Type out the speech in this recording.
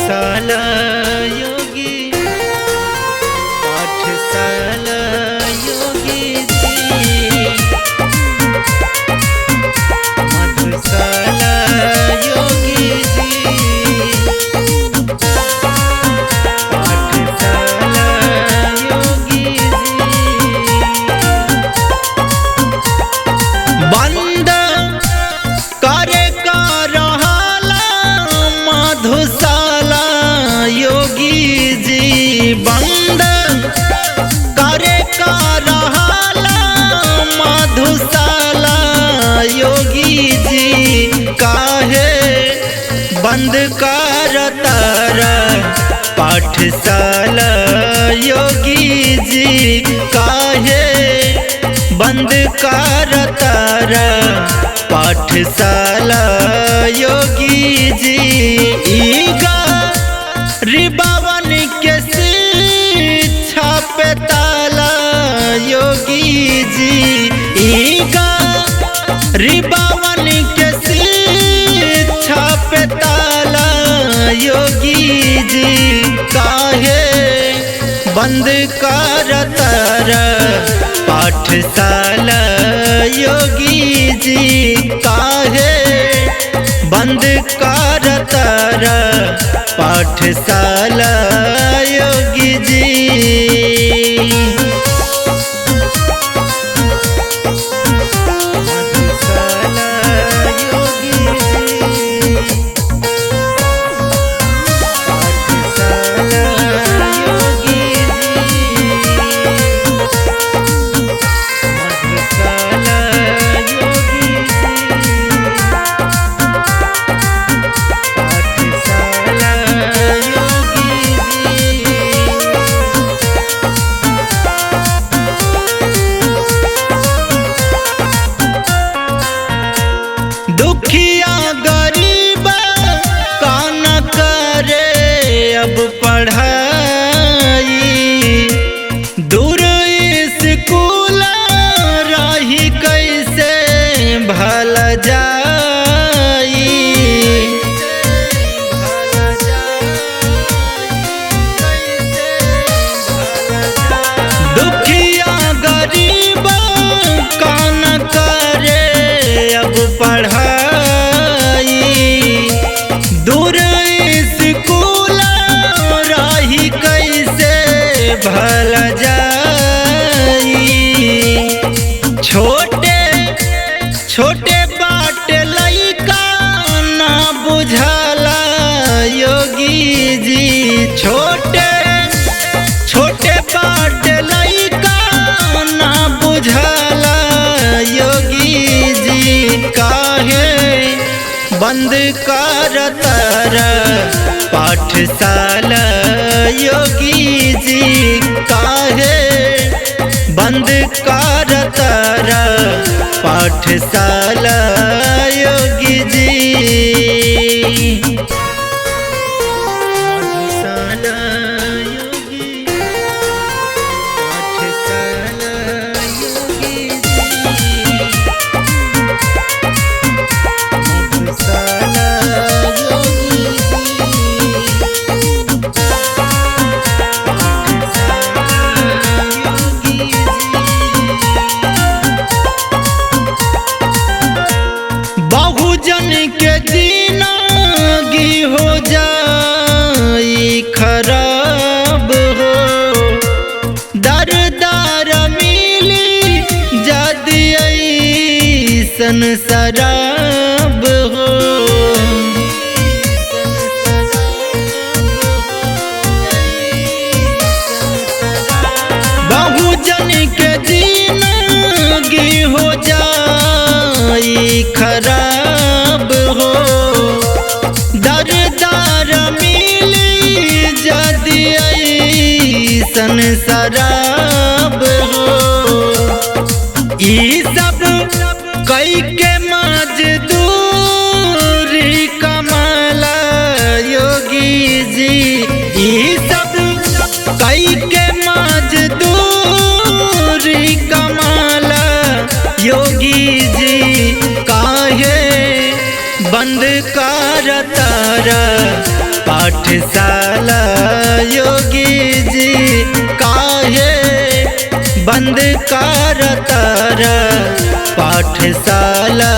पाठशाला योगी पाठशाला योगी जी मधुशाला योगी जी पाठशाला योगी जी बंद करे का रहाला मधुशाला योगी जी बंद करे का रहाला मधुशाला योगी जी काहे बंद करतारा पाठशाला योगी जी काहे बंद करतारा पाठशाला योगी जी ईगा रिबावन के शिक्षा पे ताला योगी जी ईगा रिबावन के शिक्षा पे ताला योगी जी काहे बंद करतारा पाठशाला योगी जी काहे बंद करतारा पाठशाला योगी जी मधुशाला योगी जी पाठशाला योगी दुखिया गरीबा कान करे अब पढ़ाई दूर स्कूल रही कैसे भल जाई दुखिया गरीबा कान करे अब पढ़ाई दूर स्कूल रही कैसे भल जाई छोटे छोटे बाट लइका ना बुझाला योगी जी छोटे छोटे बाट लइका ना बुझाला योगी जी काहे बंद करतारा पाठशाला योगी जी काहे बंद करतारा पाठशाला योगी जी मधुशाला योगी पाठशाला योगी जी मधुशाला योगी बहुजन के जिंदगी हो जाई खराब हो दर दर मिली जदी ऐसन शराब हो बहुजन के जिंदगी हो जाई खराब हो दर दर मिली जदी ऐसन शराब हो ई सब कई के मजदूरी कमाला योगी जी ई सब कई के मजदूरी कमाला योगी जी काहे बंद करतारा पाठशाला योगी जी काहे बंद करतर पाठशाला